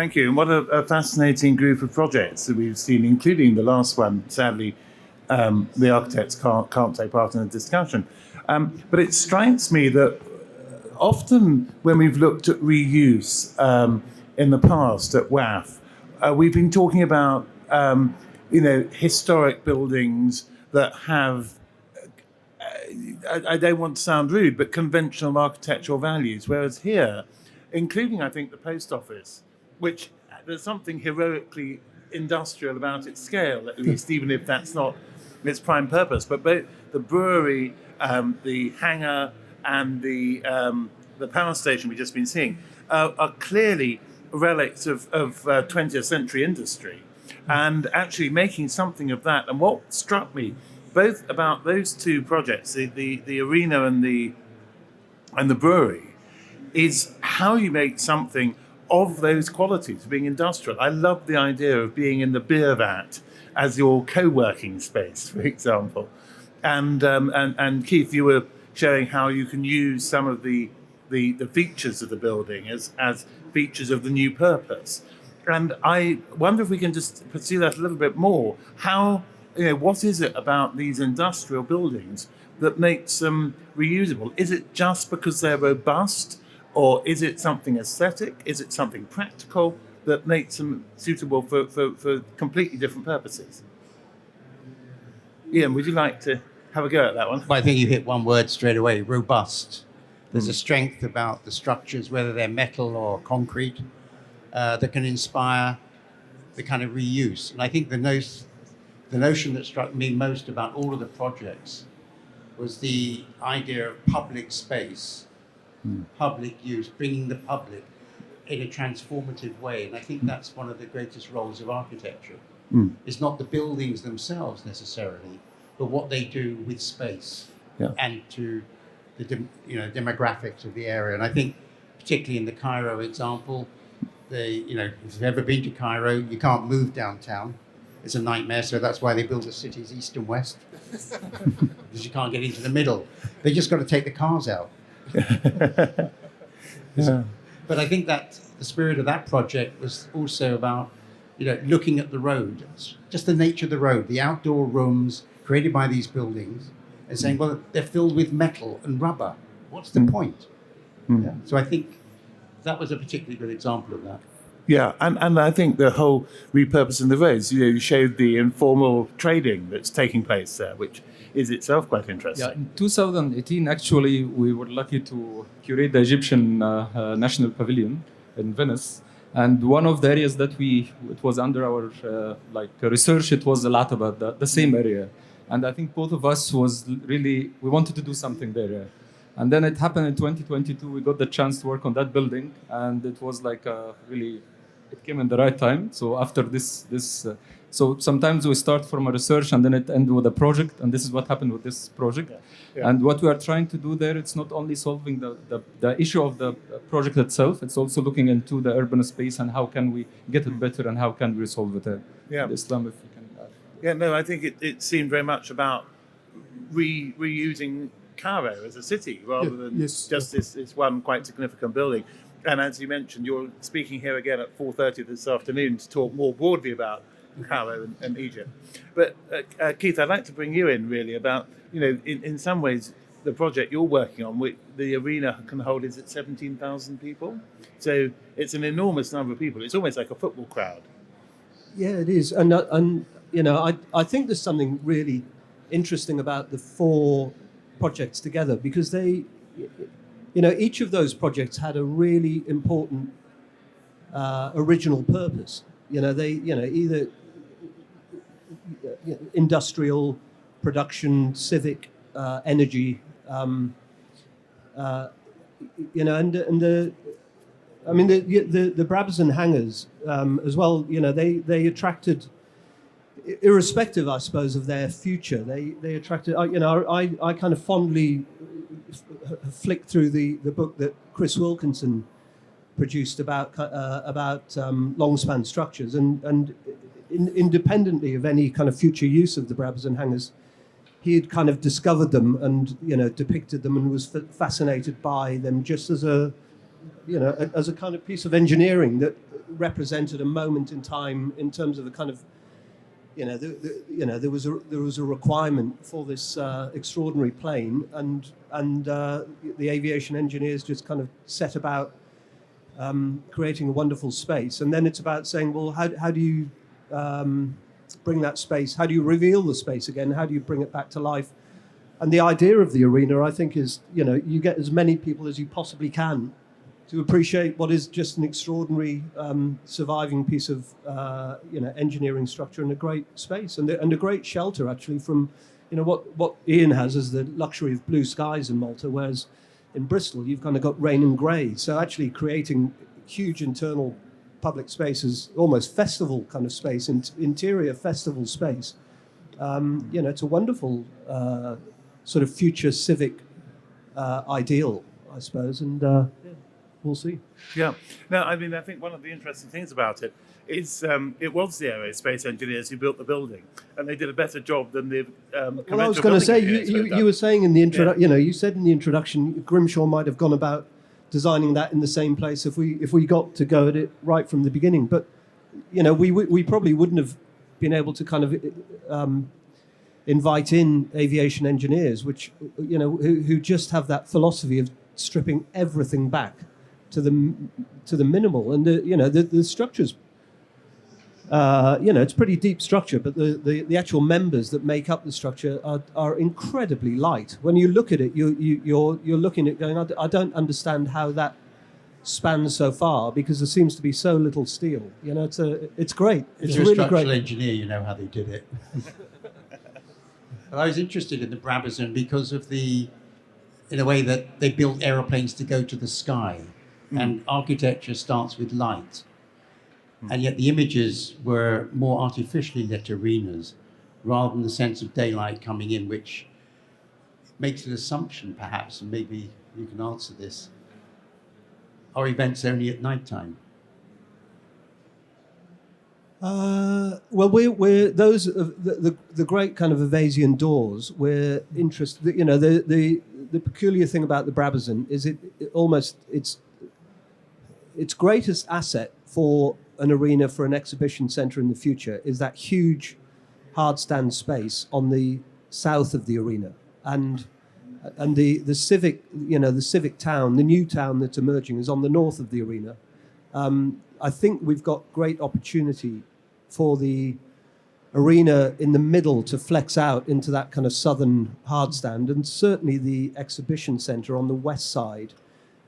thank you. And what a fascinating group of projects that we've seen, including the last one. Sadly, the architects can't take part in the discussion. But it strikes me that often when we've looked at reuse in the past at WAF, we've been talking about historic buildings that have, I don't want to sound rude, but conventional architectural values. Whereas here, including, I think, the post office, which there's something heroically industrial about its scale, at least, even if that's not its prime purpose. But both the brewery, the hangar, and the power station we've just been seeing are clearly relics of 20th century industry, and actually making something of that. And what struck me both about those two projects, the arena and the brewery, is how you make something of those qualities, being industrial. I love the idea of being in the beer vat as your co-working space, for example. And Keith, you were showing how you can use some of the features of the building as features of the new purpose. And I wonder if we can just pursue that a little bit more. How, what is it about these industrial buildings that makes them reusable? Is it just because they're robust? Or is it something aesthetic? Is it something practical that makes them suitable for completely different purposes? Ian, would you like to have a go at that one? Well, I think you hit one word straight away, robust. There's a strength about the structures, whether they're metal or concrete, that can inspire the kind of reuse. And I think the notion that struck me most about all of the projects was the idea of public space, public use, bringing the public in a transformative way. And I think that's one of the greatest roles of architecture. It's not the buildings themselves necessarily, but what they do with space and to the demographics of the area. And I think particularly in the Cairo example, if you've ever been to Cairo, you can't move downtown. It's a nightmare, so that's why they build the cities east and west, because you can't get into the middle. They just got to take the cars out. But I think that the spirit of that project was also about, looking at the road, just the nature of the road, the outdoor rooms created by these buildings, and saying, well, they're filled with metal and rubber. What's the point? Yeah. So I think that was a particularly good example of that. Yeah, and I think the whole repurposing the roads, you showed the informal trading that's taking place there, which is itself quite interesting. Yeah, in 2018, actually, we were lucky to curate the Egyptian National Pavilion in Venice. And one of the areas that it was under our research, it was a lot about the same area. And I think both of us we wanted to do something there. And then it happened in 2022, we got the chance to work on that building. And it was it came in the right time. So after so sometimes we start from a research and then it ends with a project. And this is what happened with this project. Yeah. And what we are trying to do there, it's not only solving the issue of the project itself, it's also looking into the urban space and how can we get it better and how can we resolve it. Islam, if you can add. Yeah, no, I think it seemed very much about reusing Cairo as a city rather than just this one quite significant building. And as you mentioned, you're speaking here again at 4:30 this afternoon to talk more broadly about Cairo and Egypt. But Keith, I'd like to bring you in really about, in some ways, the project you're working on, the arena can hold, is it 17,000 people? So it's an enormous number of people. It's almost like a football crowd. Yeah, it is. And I think there's something really interesting about the four projects together, because they, each of those projects had a really important original purpose. Either industrial production, civic, energy, and the Brabazon hangars as well. They attracted, irrespective, I suppose, of their future. They attracted. I kind of fondly flicked through the book that Chris Wilkinson produced about long span structures, and independently of any kind of future use of the Brabazon hangars, he had kind of discovered them and depicted them and was fascinated by them just as a kind of piece of engineering that represented a moment in time in terms of a kind of, there was a requirement for this extraordinary plane, and the aviation engineers just kind of set about creating a wonderful space. And then it's about saying, well, how do you bring that space? How do you reveal the space again? How do you bring it back to life? And the idea of the arena, I think, is, you get as many people as you possibly can to appreciate what is just an extraordinary surviving piece of engineering structure and a great space and a great shelter, actually, from what Ian has as the luxury of blue skies in Malta, whereas in Bristol you've kind of got rain and grey. So actually creating huge internal public spaces, almost festival kind of space, interior festival space. It's a wonderful sort of future civic ideal, I suppose, and we'll see. Yeah. No, I mean, I think one of the interesting things about it is it was the aerospace engineers who built the building, and they did a better job than the Well, I was going to say, you were saying in the introduction, you said in the introduction, Grimshaw might have gone about designing that in the same place if we got to go at it right from the beginning. But, we probably wouldn't have been able to kind of invite in aviation engineers, which, who just have that philosophy of stripping everything back to the minimal. And the structures, it's pretty deep structure, but the actual members that make up the structure are incredibly light. When you look at it, you're looking at it going, I don't understand how that spans so far, because there seems to be so little steel. It's great. It's You're really a structural great. engineer, you know how they did it. But I was interested in the Brabazon because of in a way that they built aeroplanes to go to the sky, and architecture starts with light. And yet the images were more artificially lit arenas rather than the sense of daylight coming in, which makes an assumption, perhaps, and maybe you can answer this. Are events only at night time? Well, we're those the great kind of Evasian doors. We're interested. The peculiar thing about the Brabazon is its greatest asset for an arena, for an exhibition centre in the future, is that huge hard stand space on the south of the arena, and the civic, the civic town, the new town that's emerging, is on the north of the arena. I think we've got great opportunity for the arena in the middle to flex out into that kind of southern hard stand, and certainly the exhibition centre on the west side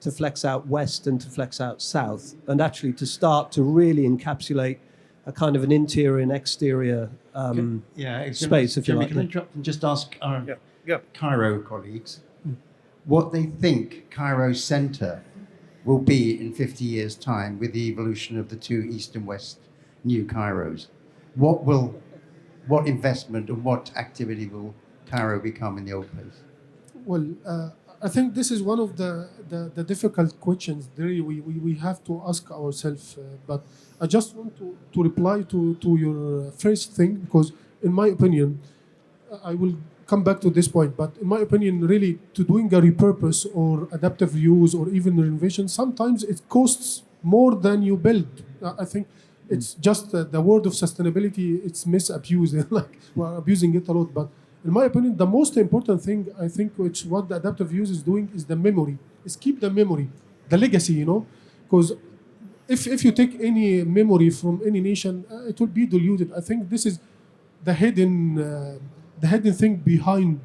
to flex out west and to flex out south, and actually to start to really encapsulate a kind of an interior and exterior space, if you like. Can I interrupt and just ask our Yeah. Cairo colleagues what they think Cairo's centre will be in 50 years' time with the evolution of the two east and west new Cairos? What investment and what activity will Cairo become in the old place? Well, I think this is one of the difficult questions really we have to ask ourselves. But I just want to reply to your first thing, because in my opinion, I will come back to this point, but in my opinion, really, to doing a repurpose or adaptive use or even renovation, sometimes it costs more than you build. I think it's just the word of sustainability, it's misused. Like, we're abusing it a lot. But in my opinion, the most important thing, I think, which what the adaptive use is doing, is the memory. Is keep the memory, the legacy, Because if you take any memory from any nation, it will be diluted. I think this is the hidden thing behind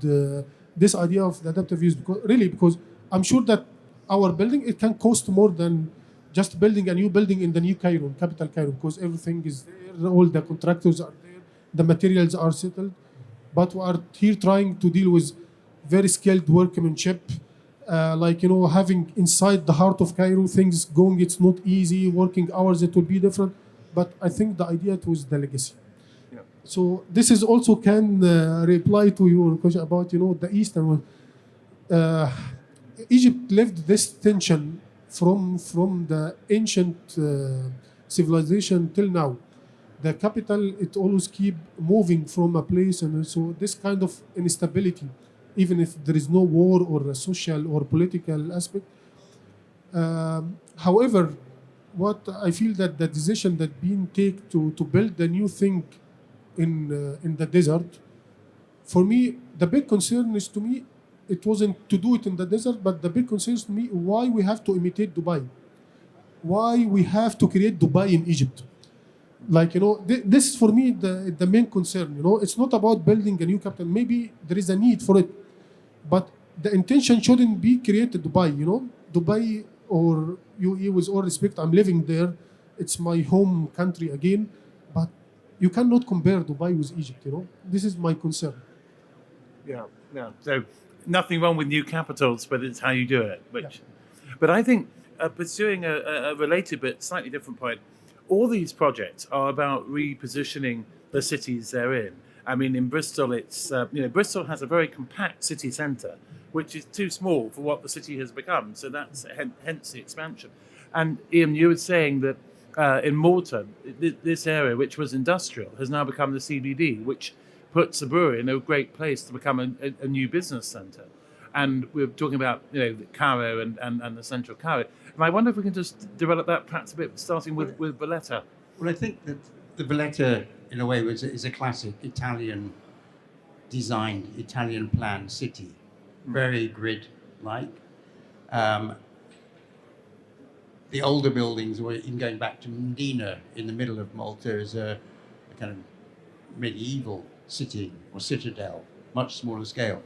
this idea of the adaptive use. Because I'm sure that our building, it can cost more than just building a new building in the new Cairo, capital Cairo, because everything is there, all the contractors are there, the materials are settled. But we are here trying to deal with very skilled workmanship, having inside the heart of Cairo things going. It's not easy. Working hours, it will be different. But I think the idea was the legacy. Yeah. So this is also can reply to your question about the Eastern one. Egypt lived this tension from the ancient civilization till now. The capital, it always keep moving from a place, and so this kind of instability, even if there is no war or a social or political aspect. However, what I feel that the decision that being taken to build a new thing in the desert, for me, the big concern is to me, it wasn't to do it in the desert, but the big concern is to me why we have to imitate Dubai, why we have to create Dubai in Egypt. Like, this is for me the main concern. It's not about building a new capital. Maybe there is a need for it, but the intention shouldn't be created Dubai. Dubai or UAE, with all respect, I'm living there. It's my home country again, but you cannot compare Dubai with Egypt. This is my concern. Yeah. So nothing wrong with new capitals, but it's how you do it. But I think pursuing a related but slightly different point, all these projects are about repositioning the cities they're in. I mean, in Bristol, it's Bristol has a very compact city centre, which is too small for what the city has become. So that's hence the expansion. And Ian, you were saying that in Malta, this area, which was industrial, has now become the CBD, which puts the brewery in a great place to become a new business centre. And we're talking about Cairo and the centre of Cairo. And I wonder if we can just develop that perhaps a bit, starting with Valletta. Well, I think that the Valletta, in a way, is a classic Italian designed, Italian planned city, very grid-like. The older buildings, or even going back to Mdina in the middle of Malta, is a kind of medieval city or citadel, much smaller scale.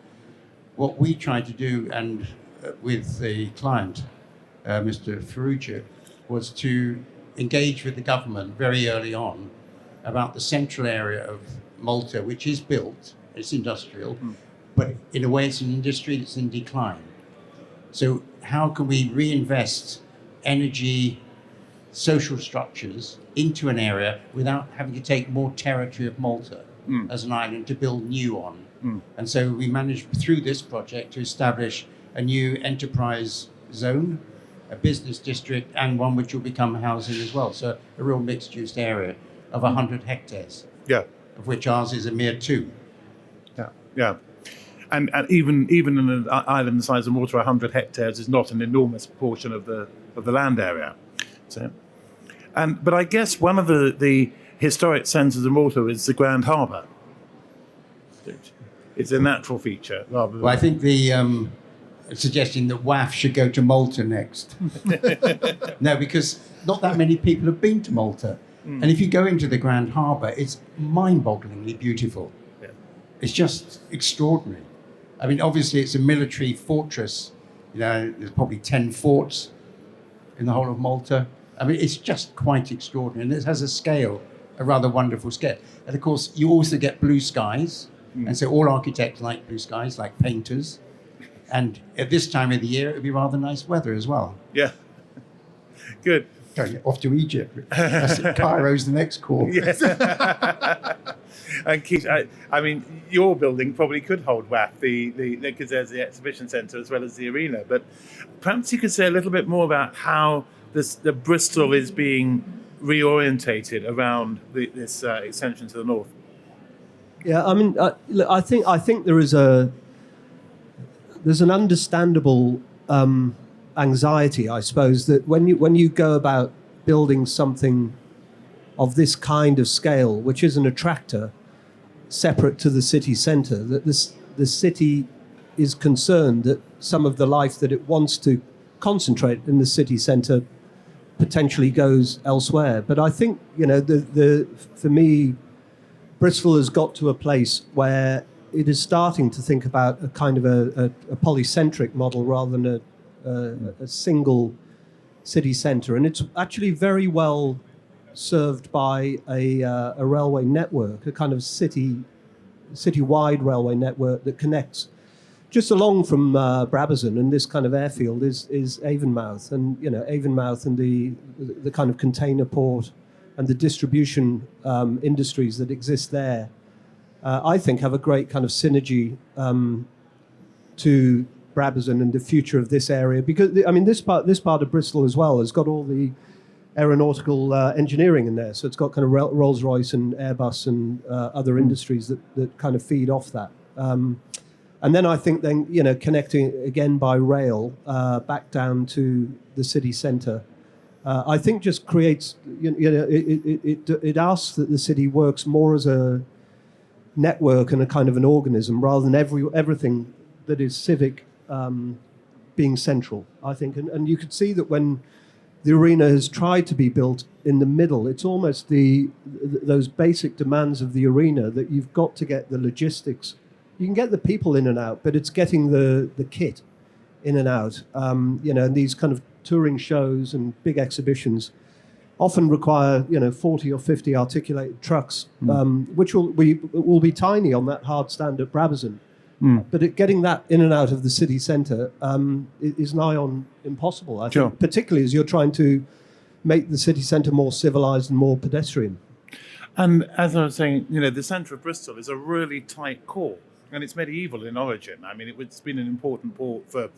What we tried to do, and with the client, Mr. Ferruccio, was to engage with the government very early on about the central area of Malta, which is built, it's industrial, but in a way it's an industry that's in decline. So how can we reinvest energy, social structures into an area without having to take more territory of Malta as an island to build new on? And so we managed through this project to establish a new enterprise zone, a business district, and one which will become housing as well. So a real mixed-use area of 100 hectares, of which ours is a mere 2. Yeah. And even in an island the size of Malta, 100 hectares is not an enormous portion of the land area. So, but I guess one of the historic centres of Malta is the Grand Harbour. It's a natural feature rather than... Well, I think the suggesting that WAF should go to Malta next. No, because not that many people have been to Malta. And if you go into the Grand Harbour, it's mind-bogglingly beautiful. Yeah. It's just extraordinary. I mean, obviously, it's a military fortress. There's probably 10 forts in the whole of Malta. I mean, it's just quite extraordinary. And it has a rather wonderful scale. And of course, you also get blue skies. And so all architects like blue skies, like painters. And at this time of the year, it would be rather nice weather as well. Yeah. Good. Going off to Egypt. Cairo's the next call. Yes. And Keith, I mean, your building probably could hold WAF, because there's the exhibition centre as well as the arena. But perhaps you could say a little bit more about how the Bristol is being reorientated around this extension to the north. Yeah, I mean, I think there's an understandable anxiety, I suppose, that when you go about building something of this kind of scale, which is an attractor separate to the city centre, that the city is concerned that some of the life that it wants to concentrate in the city centre potentially goes elsewhere. But I think, for me, Bristol has got to a place where it is starting to think about a kind of a polycentric model rather than a single city centre. And it's actually very well served by a railway network, a kind of city-wide railway network that connects just along from Brabazon, and this kind of airfield is Avonmouth, and Avonmouth and the kind of container port and the distribution industries that exist there, I think have a great kind of synergy to Brabazon and the future of this area. Because this part of Bristol as well has got all the aeronautical engineering in there, so it's got kind of Rolls-Royce and Airbus and other industries that kind of feed off that. And then I think connecting again by rail back down to the city centre I think just creates, it asks that the city works more as a network and a kind of an organism rather than everything that is civic being central, I think. And you could see that when the arena has tried to be built in the middle, it's almost those basic demands of the arena that you've got to get the logistics. You can get the people in and out, but it's getting the kit in and out. And these kind of touring shows and big exhibitions often require 40 or 50 articulated trucks, which will be tiny on that hard stand at Brabazon. But getting that in and out of the city centre is nigh on impossible, I think, particularly as you're trying to make the city centre more civilised and more pedestrian. And as I was saying, the centre of Bristol is a really tight core, and it's medieval in origin. I mean, it's been an important port for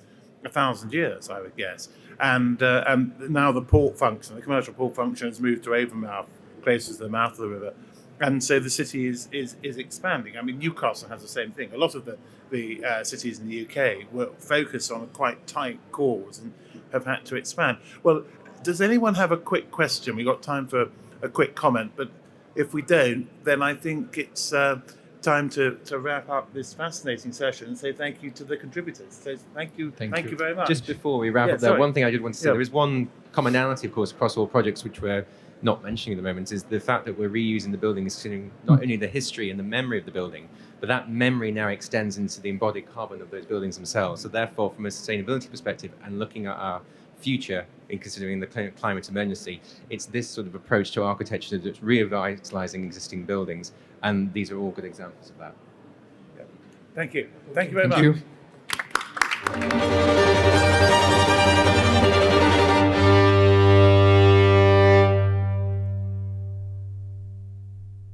1,000 years, I would guess. And now the port function, the commercial port function, has moved to Avonmouth, closest to the mouth of the river. And so the city is expanding. I mean, Newcastle has the same thing. A lot of the cities in the UK were focused on quite tight cores and have had to expand. Well, does anyone have a quick question? We've got time for a quick comment, but if we don't, then I think it's time to wrap up this fascinating session and say thank you to the contributors. So thank you very much. Just before we wrap up there, one thing I did want to say, there is one commonality, of course, across all projects which we're not mentioning at the moment, is the fact that we're reusing the building is considering not only the history and the memory of the building, but that memory now extends into the embodied carbon of those buildings themselves. So therefore, from a sustainability perspective and looking at our future in considering the climate emergency, it's this sort of approach to architecture that's revitalising existing buildings, and these are all good examples of that. Thank you very much. Thank you.